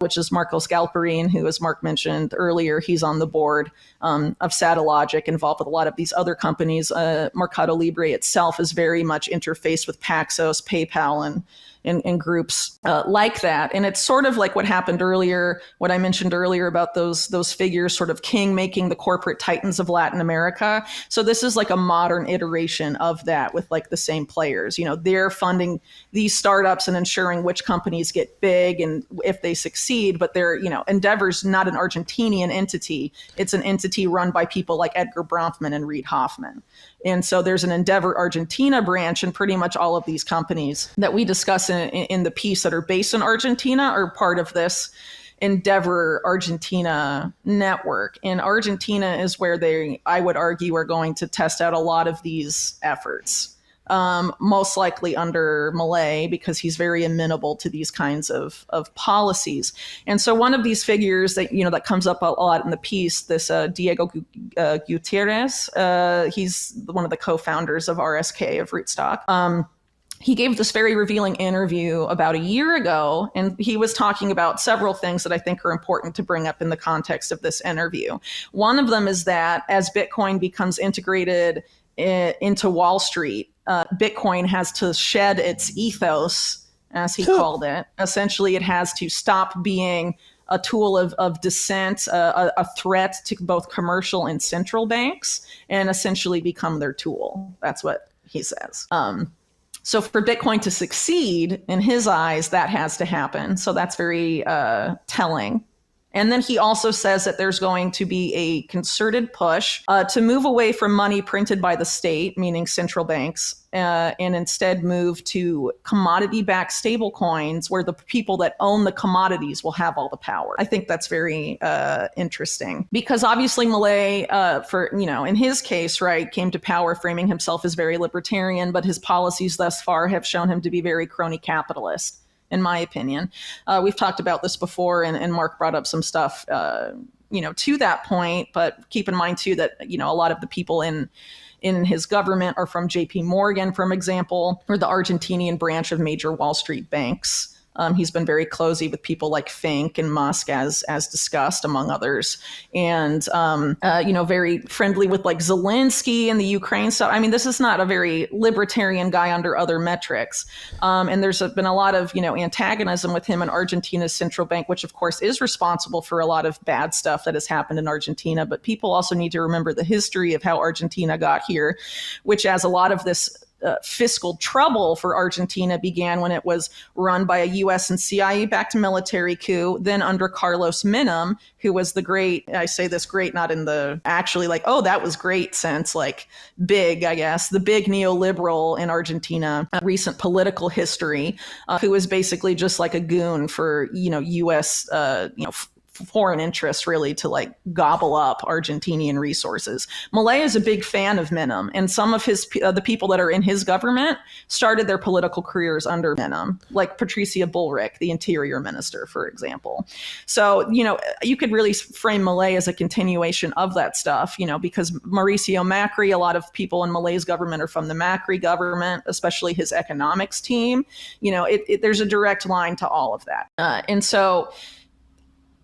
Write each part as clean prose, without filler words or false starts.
which is Marcos Galperin, who, as Mark mentioned earlier, he's on the board of Satellogic, involved with a lot of these other companies. Mercado Libre itself is very much interfaced with Paxos, PayPal, and groups like that. And it's sort of like what happened earlier, what I mentioned earlier about those figures, sort of king making the corporate titans of Latin America. So this is like a modern iteration of that with like the same players. They're funding these startups and ensuring which companies get big and if they succeed, but Endeavor's not an Argentinian entity. It's an entity run by people like Edgar Bronfman and Reid Hoffman. And so there's an Endeavor Argentina branch, and pretty much all of these companies that we discuss in the piece that are based in Argentina are part of this Endeavor Argentina network. And Argentina is where I would argue, are going to test out a lot of these efforts. Most likely under Milei, because he's very amenable to these kinds of policies. And so one of these figures that comes up a lot in the piece, this Diego Gutierrez, he's one of the co-founders of RSK, of Rootstock. He gave this very revealing interview about a year ago, and he was talking about several things that I think are important to bring up in the context of this interview. One of them is that as Bitcoin becomes integrated into Wall Street, Bitcoin has to shed its ethos, as he called it. Essentially, it has to stop being a tool of dissent, a threat to both commercial and central banks, and essentially become their tool. That's what he says. So for Bitcoin to succeed, in his eyes, that has to happen. So that's very telling. And then he also says that there's going to be a concerted push to move away from money printed by the state, meaning central banks, and instead move to commodity-backed stablecoins, where the people that own the commodities will have all the power. I think that's very interesting, because obviously Milei, in his case, right, came to power framing himself as very libertarian, but his policies thus far have shown him to be very crony capitalist, in my opinion. We've talked about this before, and Mark brought up some stuff, to that point. But keep in mind, too, that, a lot of the people in his government are from JP Morgan, for example, or the Argentinian branch of major Wall Street banks. He's been very closey with people like Fink and Musk, as discussed, among others, and very friendly with like Zelensky and the Ukraine stuff. I mean, this is not a very libertarian guy under other metrics, and there's been a lot of antagonism with him and Argentina's central bank, which of course is responsible for a lot of bad stuff that has happened in Argentina. But people also need to remember the history of how Argentina got here, which, as a lot of this fiscal trouble for Argentina began when it was run by a U.S. and CIA-backed military coup, then under Carlos Menem, who was the great, I say this great not in the actually like, oh, that was great sense, like big, I guess, the big neoliberal in Argentina, recent political history, who was basically just like a goon for, U.S., foreign interests, really, to like gobble up Argentinian resources. Milei is a big fan of Menem, and some of the people that are in his government started their political careers under Menem, like Patricia Bullrich, the interior minister, for example. So, you could really frame Milei as a continuation of that stuff, because Mauricio Macri, a lot of people in Milei's government are from the Macri government, especially his economics team. There's a direct line to all of that. And so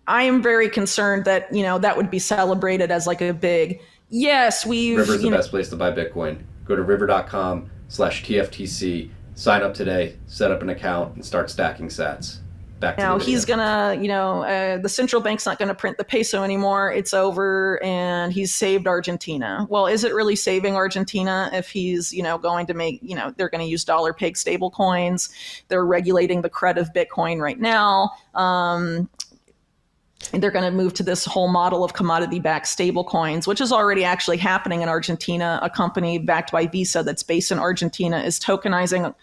I am very concerned that, that would be celebrated as like a big, yes, River's the best place to buy Bitcoin. Go to river.com/TFTC, sign up today, set up an account, and start stacking sats. Back to the video. He's gonna, the central bank's not gonna print the peso anymore. It's over, and he's saved Argentina. Well, is it really saving Argentina if he's, going to make, they're going to use dollar peg stable coins. They're regulating the cred of Bitcoin right now. And they're going to move to this whole model of commodity-backed stablecoins, which is already actually happening in Argentina. A company backed by Visa that's based in Argentina is tokenizing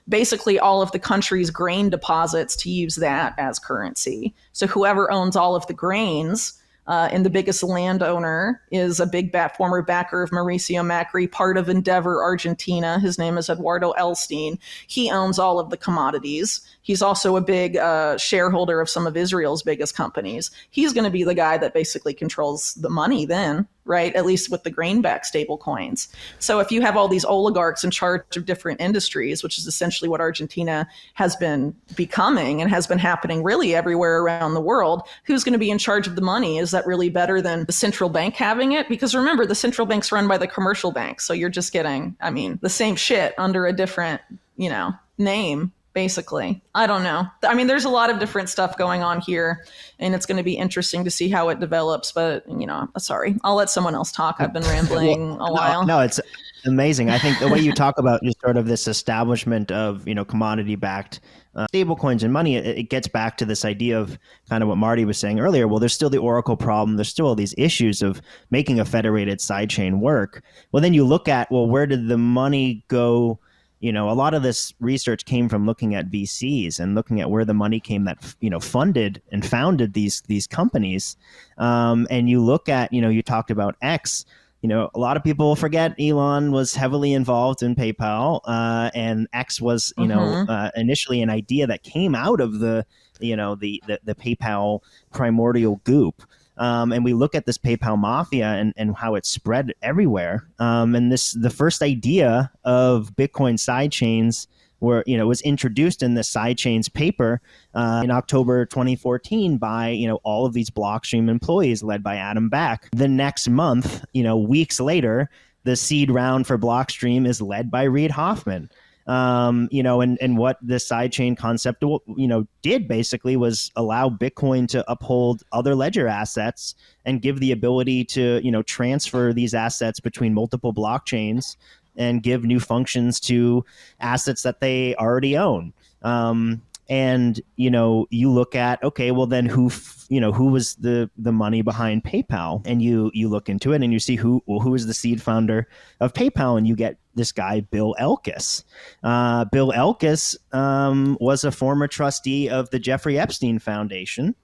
basically all of the country's grain deposits to use that as currency. So whoever owns all of the grains, and the biggest landowner is a big former backer of Mauricio Macri, part of Endeavor Argentina. His name is Eduardo Elstein. He owns all of the commodities. He's also a big shareholder of some of Israel's biggest companies. He's going to be the guy that basically controls the money then, right? At least with the grain-backed stable coins. So if you have all these oligarchs in charge of different industries, which is essentially what Argentina has been becoming and has been happening really everywhere around the world, who's going to be in charge of the money? Is that really better than the central bank having it? Because remember, the central bank's run by the commercial bank. So you're just getting, I mean, the same shit under a different, name. Basically, I don't know. I mean, there's a lot of different stuff going on here, and it's going to be interesting to see how it develops. But sorry, I'll let someone else talk. I've been rambling a while. No, it's amazing. I think the way you talk about just sort of this establishment of commodity-backed stablecoins and money, it gets back to this idea of kind of what Marty was saying earlier. Well, there's still the Oracle problem. There's still all these issues of making a federated sidechain work. Well, then you look at, well, where did the money go? A lot of this research came from looking at VCs and looking at where the money came that, funded and founded these companies. And you look at, you talked about X. A lot of people forget Elon was heavily involved in PayPal, and X was, initially an idea that came out of the PayPal primordial goop. And we look at this PayPal mafia and how it's spread everywhere. And the first idea of Bitcoin sidechains was introduced in the sidechains paper in October 2014 by, all of these Blockstream employees led by Adam Back. The next month, weeks later, the seed round for Blockstream is led by Reid Hoffman. And what the sidechain concept, did basically was allow Bitcoin to uphold other ledger assets and give the ability to, transfer these assets between multiple blockchains and give new functions to assets that they already own. And, you look at, okay, well then who was the money behind PayPal? And you look into it and you see who is the seed founder of PayPal, and you get this guy, Bill Elkis. Bill Elkis was a former trustee of the Jeffrey Epstein Foundation.